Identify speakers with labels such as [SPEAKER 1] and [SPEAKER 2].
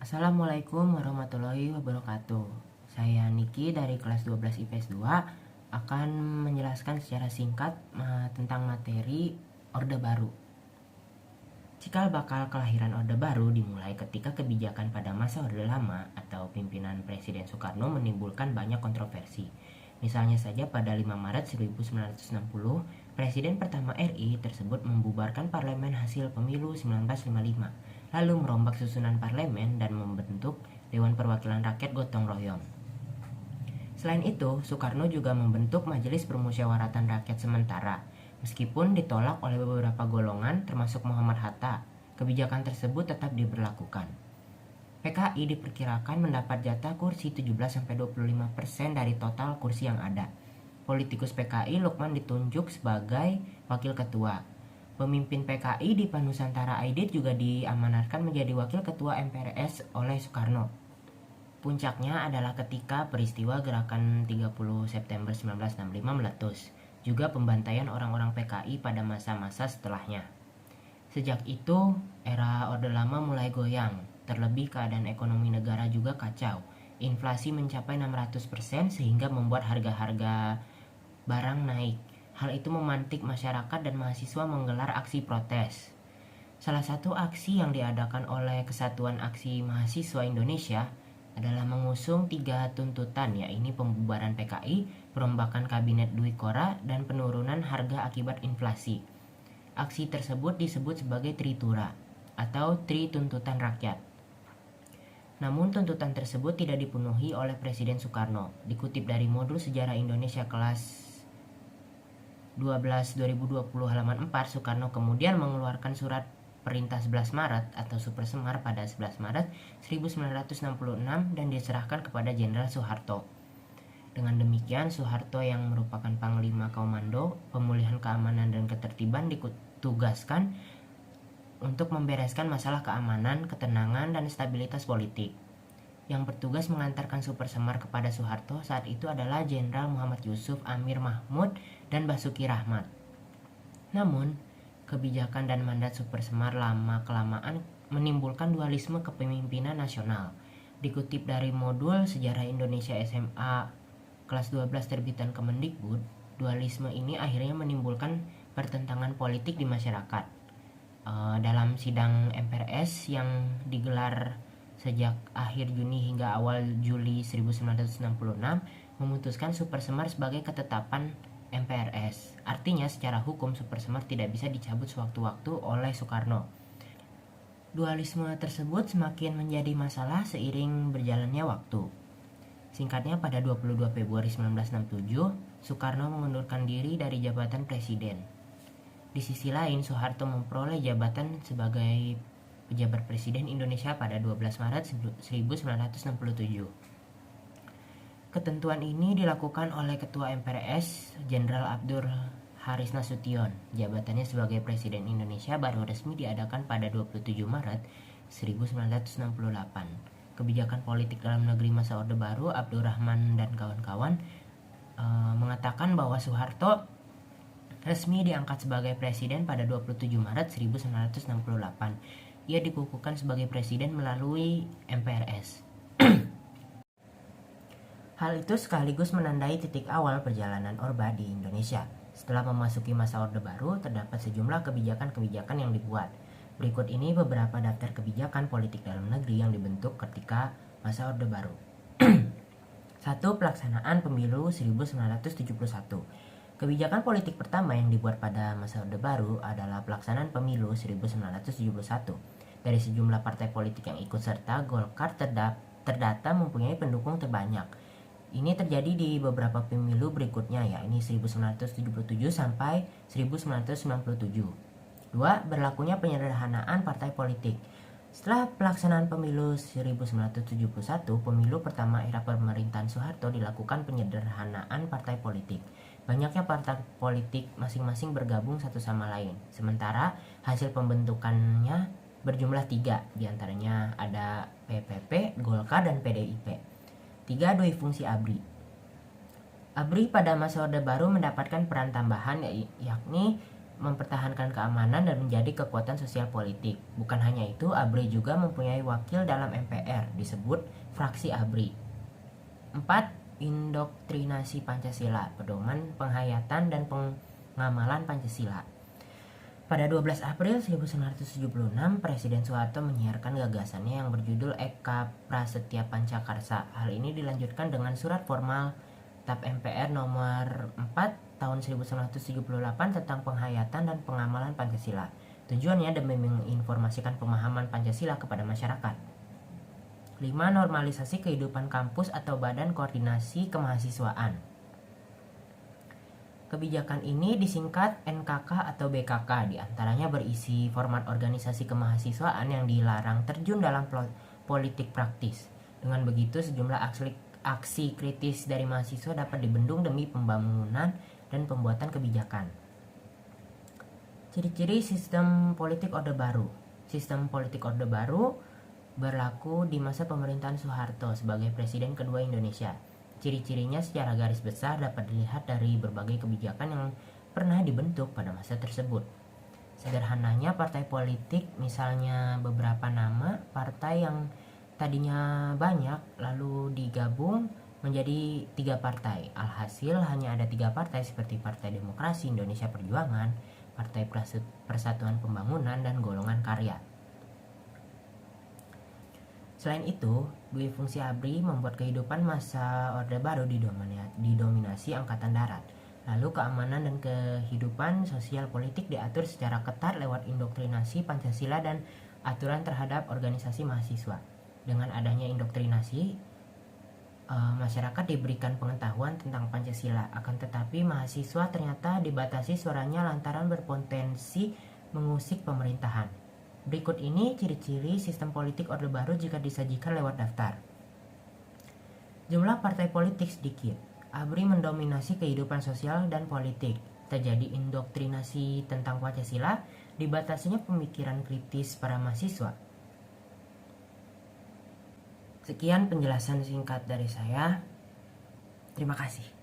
[SPEAKER 1] Assalamualaikum warahmatullahi wabarakatuh. Saya Niki dari kelas 12 IPS 2 akan menjelaskan secara singkat tentang materi Orde Baru. Cikal bakal kelahiran Orde Baru dimulai ketika kebijakan pada masa Orde Lama atau pimpinan Presiden Soekarno menimbulkan banyak kontroversi. Misalnya saja pada 5 Maret 1960, Presiden pertama RI tersebut membubarkan parlemen hasil pemilu 1955, lalu merombak susunan parlemen dan membentuk Dewan Perwakilan Rakyat Gotong Royong. Selain itu, Soekarno juga membentuk Majelis Permusyawaratan Rakyat Sementara. Meskipun ditolak oleh beberapa golongan termasuk Muhammad Hatta, kebijakan tersebut tetap diberlakukan. PKI diperkirakan mendapat jatah kursi 17-25% dari total kursi yang ada. Politikus PKI Lukman ditunjuk sebagai wakil ketua. Pemimpin PKI di Nusantara Aidit juga diamanatkan menjadi wakil ketua MPRS oleh Soekarno. Puncaknya adalah ketika peristiwa gerakan 30 September 1965 meletus, juga pembantaian orang-orang PKI pada masa-masa setelahnya. Sejak itu, era Orde Lama mulai goyang, terlebih keadaan ekonomi negara juga kacau. Inflasi mencapai 600% sehingga membuat harga-harga barang naik. Hal itu memantik masyarakat dan mahasiswa menggelar aksi protes. Salah satu aksi yang diadakan oleh Kesatuan Aksi Mahasiswa Indonesia adalah mengusung 3 tuntutan, yaitu pembubaran PKI, perombakan kabinet Dwi Kora, dan penurunan harga akibat inflasi. Aksi tersebut disebut sebagai Tritura atau Tri Tuntutan Rakyat. Namun tuntutan tersebut tidak dipenuhi oleh Presiden Soekarno. Dikutip dari modul Sejarah Indonesia kelas 12 2020 halaman 4, Soekarno kemudian mengeluarkan surat Perintah 11 Maret atau Super Semar pada 11 Maret 1966 dan diserahkan kepada Jenderal Soeharto. Dengan demikian, Soeharto yang merupakan Panglima Komando Pemulihan Keamanan dan Ketertiban ditugaskan untuk membereskan masalah keamanan, ketenangan, dan stabilitas politik. Yang bertugas mengantarkan Super Semar kepada Soeharto saat itu adalah Jenderal Muhammad Yusuf, Amir Mahmud, dan Basuki Rahmat. Namun, kebijakan dan mandat Super Semar lama-kelamaan menimbulkan dualisme kepemimpinan nasional. Dikutip dari modul Sejarah Indonesia SMA kelas 12 terbitan Kemendikbud, dualisme ini akhirnya menimbulkan pertentangan politik di masyarakat. Dalam sidang MPRS yang digelar sejak akhir Juni hingga awal Juli 1966, memutuskan Super Semar sebagai ketetapan MPRS. Artinya secara hukum Super Semar tidak bisa dicabut sewaktu-waktu oleh Soekarno. Dualisme tersebut semakin menjadi masalah seiring berjalannya waktu. Singkatnya, pada 22 Februari 1967, Soekarno mengundurkan diri dari jabatan presiden. Di sisi lain, Soeharto memperoleh jabatan sebagai pejabat presiden Indonesia pada 12 Maret 1967. Ketentuan ini dilakukan oleh Ketua MPRS Jenderal Abdur Haris Nasution. Jabatannya sebagai Presiden Indonesia baru resmi diadakan pada 27 Maret 1968. Kebijakan politik dalam negeri masa Orde Baru, Abdurrahman dan kawan-kawan mengatakan bahwa Soeharto resmi diangkat sebagai presiden pada 27 Maret 1968. Ia dikukuhkan sebagai presiden melalui MPRS. Hal itu sekaligus menandai titik awal perjalanan Orba di Indonesia. Setelah memasuki masa Orde Baru, terdapat sejumlah kebijakan-kebijakan yang dibuat. Berikut ini beberapa daftar kebijakan politik dalam negeri yang dibentuk ketika masa Orde Baru. 1. Pelaksanaan Pemilu 1971. Kebijakan politik pertama yang dibuat pada masa Orde Baru adalah pelaksanaan Pemilu 1971. Dari sejumlah partai politik yang ikut serta, Golkar terdata mempunyai pendukung terbanyak. Ini terjadi di beberapa pemilu berikutnya, yakni 1977 sampai 1997. 2. Berlakunya penyederhanaan partai politik. Setelah pelaksanaan pemilu 1971, pemilu pertama era pemerintahan Soeharto, dilakukan penyederhanaan partai politik. Banyaknya partai politik masing-masing bergabung satu sama lain. Sementara hasil pembentukannya berjumlah 3, diantaranya ada PPP, Golkar, dan PDIP. 3. Dui fungsi ABRI. ABRI pada masa Orde Baru mendapatkan peran tambahan, yakni mempertahankan keamanan dan menjadi kekuatan sosial politik. Bukan hanya itu, ABRI juga mempunyai wakil dalam MPR, disebut fraksi ABRI. 4. Indoktrinasi Pancasila, pedoman penghayatan dan pengamalan Pancasila. Pada 12 April 1976, Presiden Soeharto menyiarkan gagasannya yang berjudul Eka Prasetya Pancakarsa. Hal ini dilanjutkan dengan surat formal TAP MPR nomor 4 tahun 1978 tentang penghayatan dan pengamalan Pancasila. Tujuannya demi menginformasikan pemahaman Pancasila kepada masyarakat. 5. Normalisasi kehidupan kampus atau Badan Koordinasi Kemahasiswaan. Kebijakan ini disingkat NKK atau BKK, diantaranya berisi format organisasi kemahasiswaan yang dilarang terjun dalam politik praktis. Dengan begitu, sejumlah aksi kritis dari mahasiswa dapat dibendung demi pembangunan dan pembuatan kebijakan. Ciri-ciri sistem politik Orde Baru. Sistem politik Orde Baru berlaku di masa pemerintahan Soeharto sebagai Presiden kedua Indonesia. Ciri-cirinya secara garis besar dapat dilihat dari berbagai kebijakan yang pernah dibentuk pada masa tersebut. Sederhananya, partai politik, misalnya beberapa nama partai yang tadinya banyak lalu digabung menjadi 3 partai. Alhasil hanya ada 3 partai seperti Partai Demokrasi Indonesia Perjuangan, Partai Persatuan Pembangunan, dan Golongan Karya. Selain itu, dui fungsi ABRI membuat kehidupan masa Orde Baru didominasi Angkatan Darat. Lalu keamanan dan kehidupan sosial politik diatur secara ketat lewat indoktrinasi Pancasila dan aturan terhadap organisasi mahasiswa. Dengan adanya indoktrinasi, masyarakat diberikan pengetahuan tentang Pancasila. Akan tetapi mahasiswa ternyata dibatasi suaranya lantaran berpotensi mengusik pemerintahan. Berikut ini ciri-ciri sistem politik Orde Baru jika disajikan lewat daftar. Jumlah partai politik sedikit. ABRI mendominasi kehidupan sosial dan politik. Terjadi indoktrinasi tentang Pancasila, dibatasinya pemikiran kritis para mahasiswa. Sekian penjelasan singkat dari saya. Terima kasih.